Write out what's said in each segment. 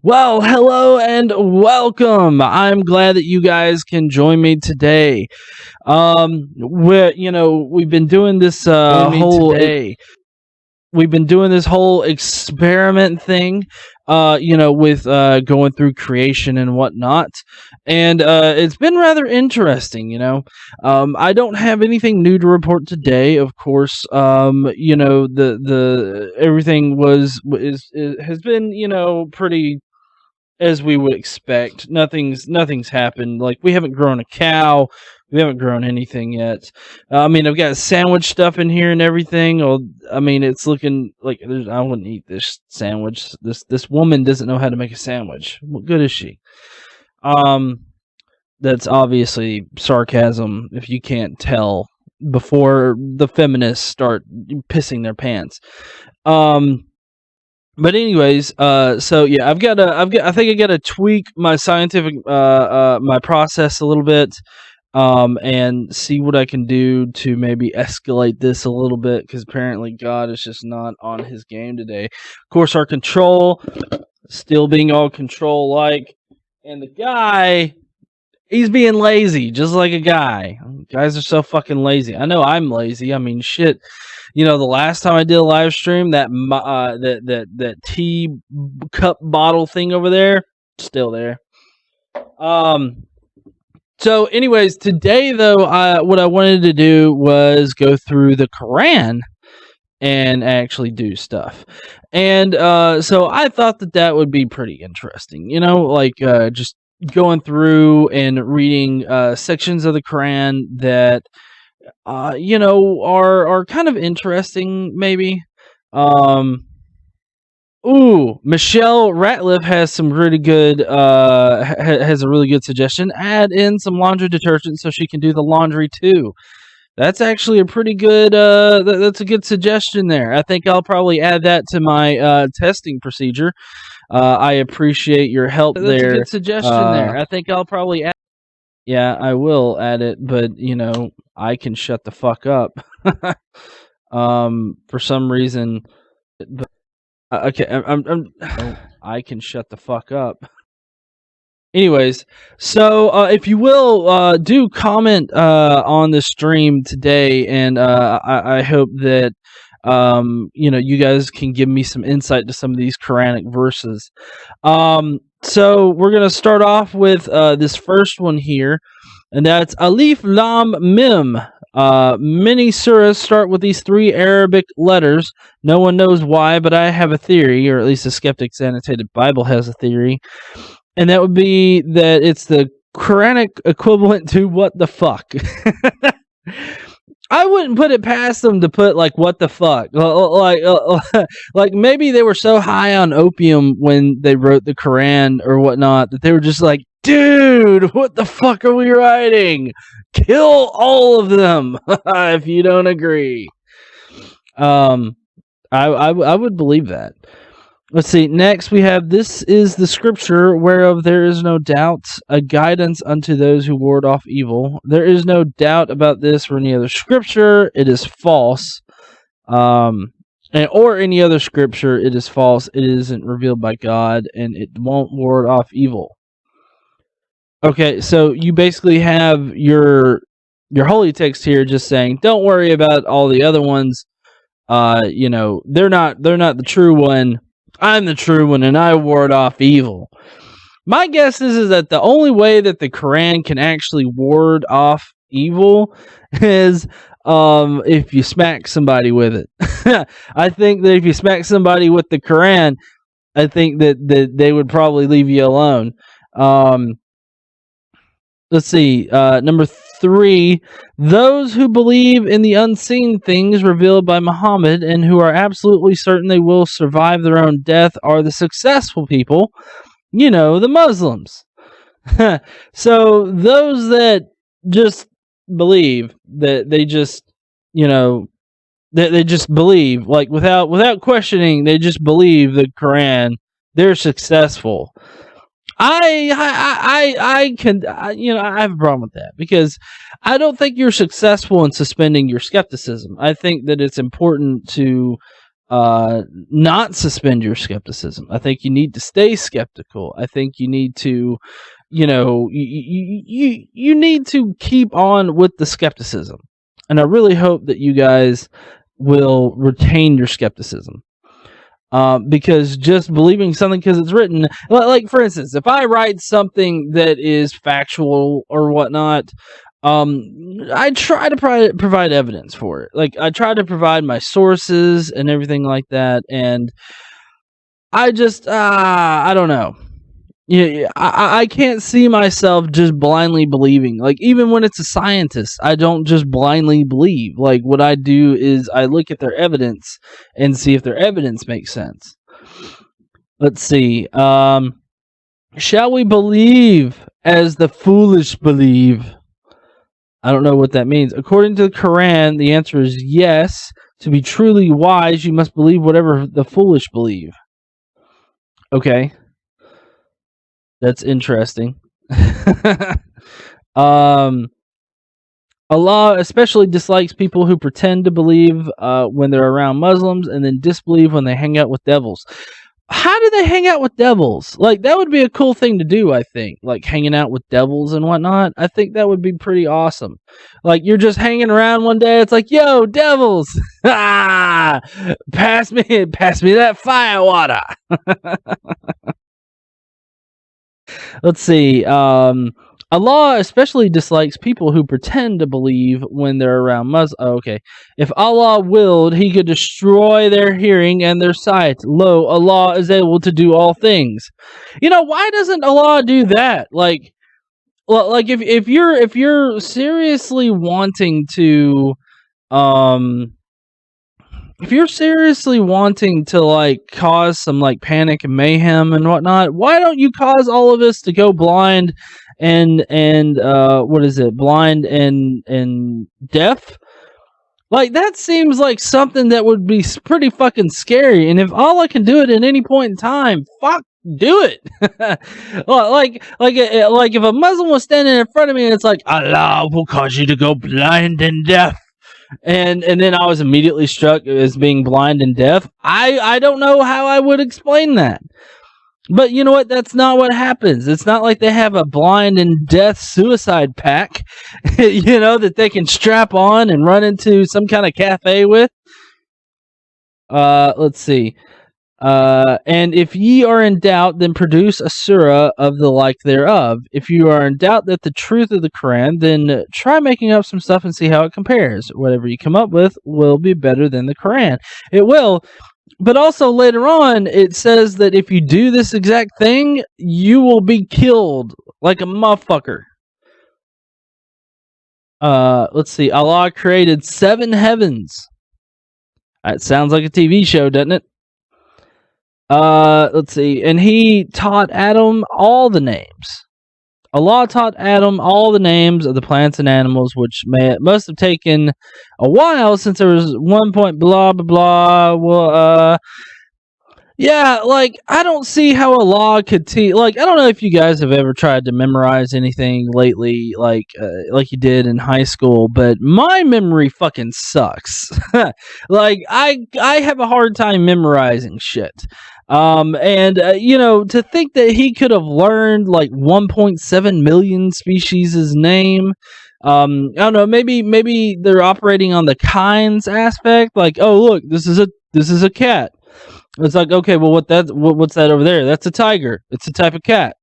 Well, hello and welcome. I'm glad that you guys can join me today. We've been doing this we've been doing this whole experiment thing, with going through creation and whatnot, and it's been rather interesting. I don't have anything new to report today. Of course, the everything has been pretty as we would expect. Nothing's happened. Like, we haven't grown a cow. We haven't grown anything yet. I've got sandwich stuff in here and everything. It's looking like I wouldn't eat this sandwich. This woman doesn't know how to make a sandwich. What good is she? That's obviously sarcasm, if you can't tell, before the feminists start pissing their pants. But anyways, so yeah, I think I gotta tweak my scientific, my process a little bit, and see what I can do to maybe escalate this a little bit, because apparently God is just not on his game today. Of course, our control still being all control-like, and the guy, he's being lazy, just like a guy. Guys are so fucking lazy. I know I'm lazy. I mean, shit. The last time I did a live stream, that tea cup bottle thing over there, still there. So anyways, today though, what I wanted to do was go through the Qur'an and actually do stuff. And so I thought that would be pretty interesting. Just going through and reading sections of the Qur'an that are kind of interesting, maybe. Michelle Ratliff has some really good has a really good suggestion. Add in some laundry detergent so she can do the laundry too. That's actually a pretty good that's a good suggestion there. I think I'll probably add that to my testing procedure. I appreciate your help there. That's a good suggestion there. I think I'll probably add. Yeah, I will add it, but I can shut the fuck up. For some reason, okay, I can shut the fuck up. Anyways, so if you will, do comment on the stream today, and I hope that you guys can give me some insight to some of these Quranic verses. So we're gonna start off with this first one here, and that's Alif Lam Mim. Many surahs start with these three Arabic letters. No one knows why, but I have a theory, or at least the Skeptics Annotated Bible has a theory, and that would be that it's the Quranic equivalent to what the fuck. I wouldn't put it past them to put like what the fuck, like maybe they were so high on opium when they wrote the Quran or whatnot that they were just like, dude, what the fuck are we writing? Kill all of them if you don't agree. I would believe that. Let's see. Next, we have, this is the scripture whereof there is no doubt, a guidance unto those who ward off evil. There is no doubt about this or any other scripture. It is false. Or any other scripture, it is false. It isn't revealed by God, and it won't ward off evil. Okay, so you basically have your holy text here just saying, don't worry about all the other ones. They're not the true one. I'm the true one, and I ward off evil. My guess is that the only way that the Quran can actually ward off evil is if you smack somebody with it. I think that if you smack somebody with the Quran, I think that they would probably leave you alone. Let's see. Number 3, those who believe in the unseen things revealed by Muhammad and who are absolutely certain they will survive their own death are the successful people, the Muslims. So those that just believe, that they just, they just believe, like without questioning, they just believe the Quran, they're successful. I have a problem with that, because I don't think you're successful in suspending your skepticism. I think that it's important to not suspend your skepticism. I think you need to stay skeptical. I think you need to, you need to keep on with the skepticism. And I really hope that you guys will retain your skepticism. Because just believing something because it's written, like for instance, if I write something that is factual or whatnot, I try to provide evidence for it. Like I try to provide my sources and everything like that, and I just I don't know. Yeah, I can't see myself just blindly believing. Like even when it's a scientist, I don't just blindly believe. Like what I do is I look at their evidence and see if their evidence makes sense. Let's see. Shall we believe as the foolish believe? I don't know what that means. According to the Qur'an, the answer is yes. To be truly wise, you must believe whatever the foolish believe. Okay. That's interesting. Allah especially dislikes people who pretend to believe when they're around Muslims and then disbelieve when they hang out with devils. How do they hang out with devils? Like, that would be a cool thing to do, I think. Like, hanging out with devils and whatnot. I think that would be pretty awesome. Like, you're just hanging around one day, it's like, yo, devils! Pass me that fire water! Let's see. Allah especially dislikes people who pretend to believe when they're around Muslims. Oh, okay. If Allah willed, He could destroy their hearing and their sight. Lo, Allah is able to do all things. Why doesn't Allah do that? Like if you're seriously wanting to, if you're seriously wanting to like cause some like panic and mayhem and whatnot, why don't you cause all of us to go blind and what is it? Blind and deaf? Like that seems like something that would be pretty fucking scary. And if Allah can do it at any point in time, fuck, do it. like if a Muslim was standing in front of me and it's like, Allah will cause you to go blind and deaf. And then I was immediately struck as being blind and deaf. I don't know how I would explain that. But you know what? That's not what happens. It's not like they have a blind and deaf suicide pack, that they can strap on and run into some kind of cafe with. Let's see. And if ye are in doubt, then produce a surah of the like thereof. If you are in doubt that the truth of the Quran, then try making up some stuff and see how it compares. Whatever you come up with will be better than the Quran. It will. But also later on, it says that if you do this exact thing, you will be killed like a motherfucker. Let's see. Allah created 7 heavens. That sounds like a TV show, doesn't it? Let's see. And He taught Adam all the names. Allah taught Adam all the names of the plants and animals, which must have taken a while since there was 1 point blah, blah, blah. Well, yeah, like, I don't see how Allah could teach. Like, I don't know if you guys have ever tried to memorize anything lately, like you did in high school, but my memory fucking sucks. Like, I have a hard time memorizing shit. To think that he could have learned like 1.7 million species' name. I don't know, maybe they're operating on the kinds aspect, like, oh look, this is a cat. It's like, okay, well what's that over there? That's a tiger. It's a type of cat.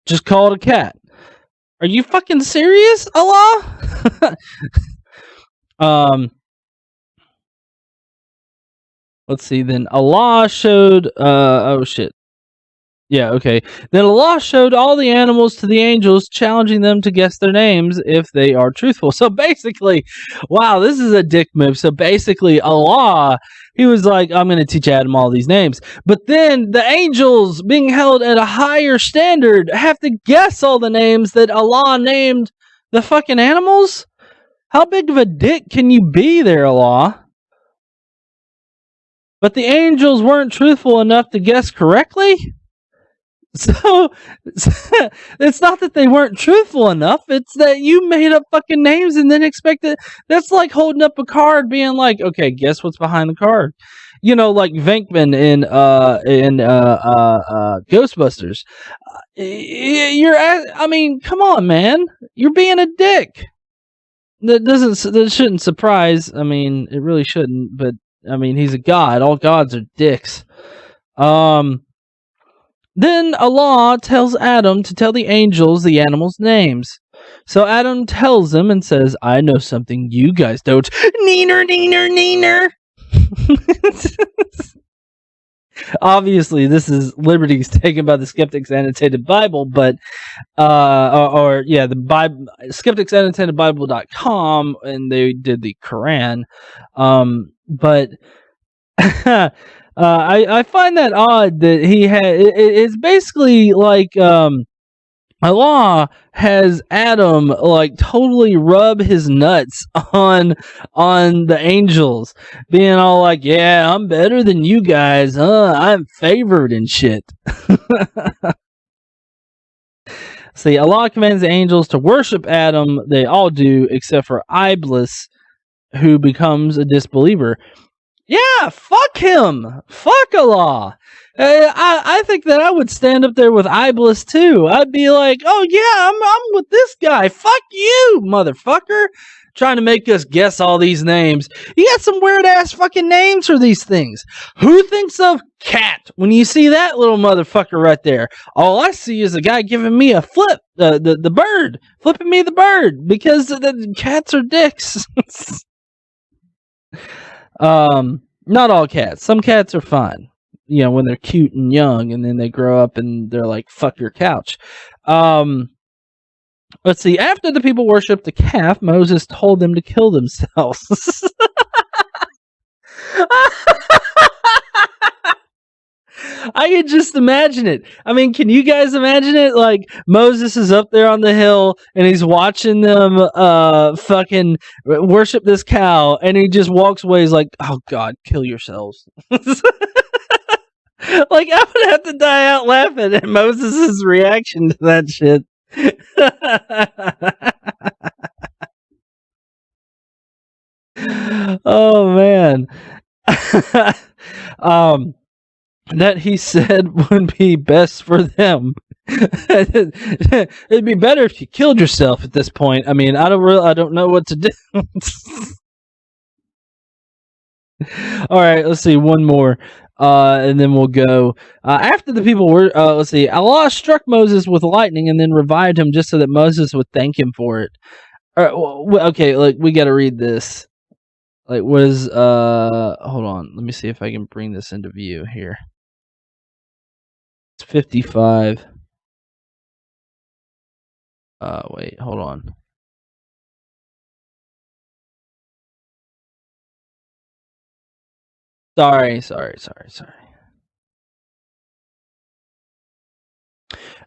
Just call it a cat. Are you fucking serious, Allah? Let's see, then Allah showed, oh shit. Yeah, okay. Then Allah showed all the animals to the angels, challenging them to guess their names if they are truthful. So basically, wow, this is a dick move. So basically, Allah, He was like, I'm going to teach Adam all these names. But then the angels, being held at a higher standard, have to guess all the names that Allah named the fucking animals? How big of a dick can you be there, Allah? But the angels weren't truthful enough to guess correctly? So, it's not that they weren't truthful enough, it's that you made up fucking names and then expected. That's like holding up a card being like, okay, guess what's behind the card? like Venkman in Ghostbusters. I mean, come on, man, you're being a dick. That shouldn't surprise. I mean, it really shouldn't. But I mean, he's a god. All gods are dicks. Then Allah tells Adam to tell the angels the animals' names. So Adam tells them and says, "I know something you guys don't." Neener, neener, neener. Obviously, this is liberties taken by the Skeptics Annotated Bible, but the Bible, Skeptics Annotated Bible.com, and they did the Qur'an. But I find that odd that he had. It's basically like Allah has Adam like totally rub his nuts on the angels, being all like, "Yeah, I'm better than you guys. I'm favored and shit." See, Allah commands the angels to worship Adam. They all do, except for Iblis, who becomes a disbeliever. Yeah, fuck him. Fuck Allah. I think that I would stand up there with Iblis too. I'd be like, "Oh yeah, I'm with this guy. Fuck you, motherfucker. Trying to make us guess all these names. You got some weird ass fucking names for these things. Who thinks of cat when you see that little motherfucker right there? All I see is a guy giving me a flip, the bird, flipping me the bird, because the cats are dicks." Not all cats. Some cats are fine, when they're cute and young, and then they grow up and they're like, "Fuck your couch." Let's see. After the people worshipped the calf, Moses told them to kill themselves. I can just imagine it. I mean, can you guys imagine it? Like, Moses is up there on the hill and he's watching them fucking worship this cow, and he just walks away. He's like, "Oh God, kill yourselves." Like, I would have to die out laughing at Moses' reaction to that shit. Oh man. That he said would be best for them. It'd be better if you killed yourself at this point. I mean, I don't know what to do. All right, let's see one more, and then we'll go. After the people were, let's see, Allah struck Moses with lightning and then revived him just so that Moses would thank him for it. All right, okay, like we got to read this. Like, hold on, let me see if I can bring this into view here. 55. Wait, hold on. Sorry.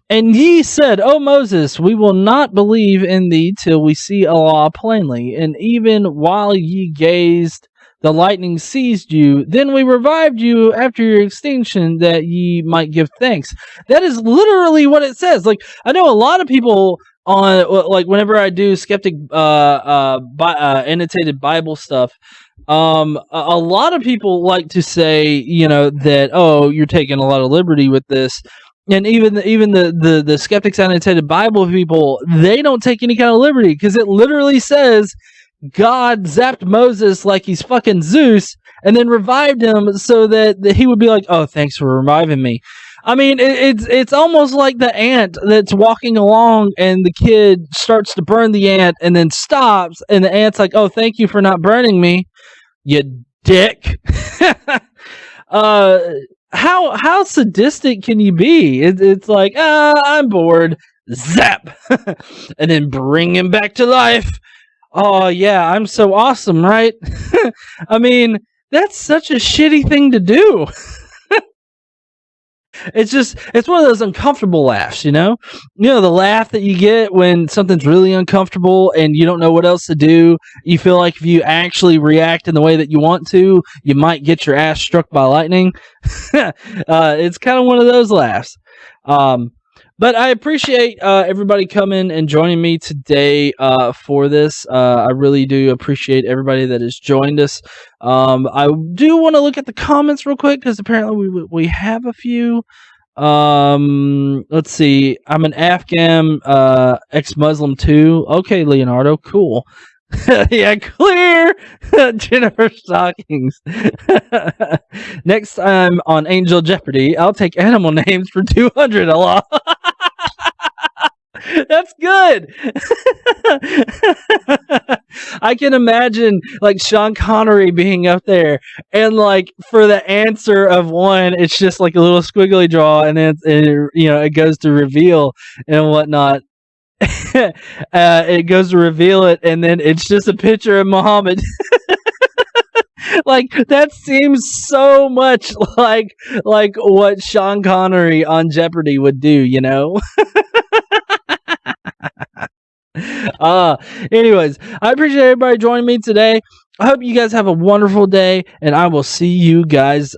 And ye said, "O Moses, we will not believe in thee till we see Allah plainly. And even while ye gazed, the lightning seized you. Then we revived you after your extinction, that ye might give thanks." That is literally what it says. Like, I know a lot of people on, like, whenever I do skeptic annotated Bible stuff, a lot of people like to say, that, "Oh, you're taking a lot of liberty with this." And even the Skeptics Annotated Bible people, they don't take any kind of liberty, because it literally says God zapped Moses like he's fucking Zeus and then revived him so that he would be like, "Oh, thanks for reviving me." I mean, it's almost like the ant that's walking along and the kid starts to burn the ant and then stops, and the ant's like, "Oh, thank you for not burning me, you dick." How sadistic can you be? It's like, "I'm bored," zap, and then bring him back to life. Oh yeah, I'm so awesome, right? I mean, that's such a shitty thing to do. It's one of those uncomfortable laughs, the laugh that you get when something's really uncomfortable and you don't know what else to do. You feel like if you actually react in the way that you want to, you might get your ass struck by lightning. It's kind of one of those laughs. But I appreciate everybody coming and joining me today for this. I really do appreciate everybody that has joined us. I do want to look at the comments real quick because apparently we have a few. Let's see. I'm an Afghan ex-Muslim too. Okay, Leonardo, cool. Yeah, clear. Jennifer Stockings. Next time on Angel Jeopardy, I'll take animal names for 200 a lot. That's good. I can imagine like Sean Connery being up there, and like for the answer of one, it's just like a little squiggly draw, and then it goes to reveal and whatnot. It goes to reveal it, and then it's just a picture of Muhammad. Like that seems so much like what Sean Connery on Jeopardy would do, you know? Anyways, I appreciate everybody joining me today. I hope you guys have a wonderful day, and I will see you guys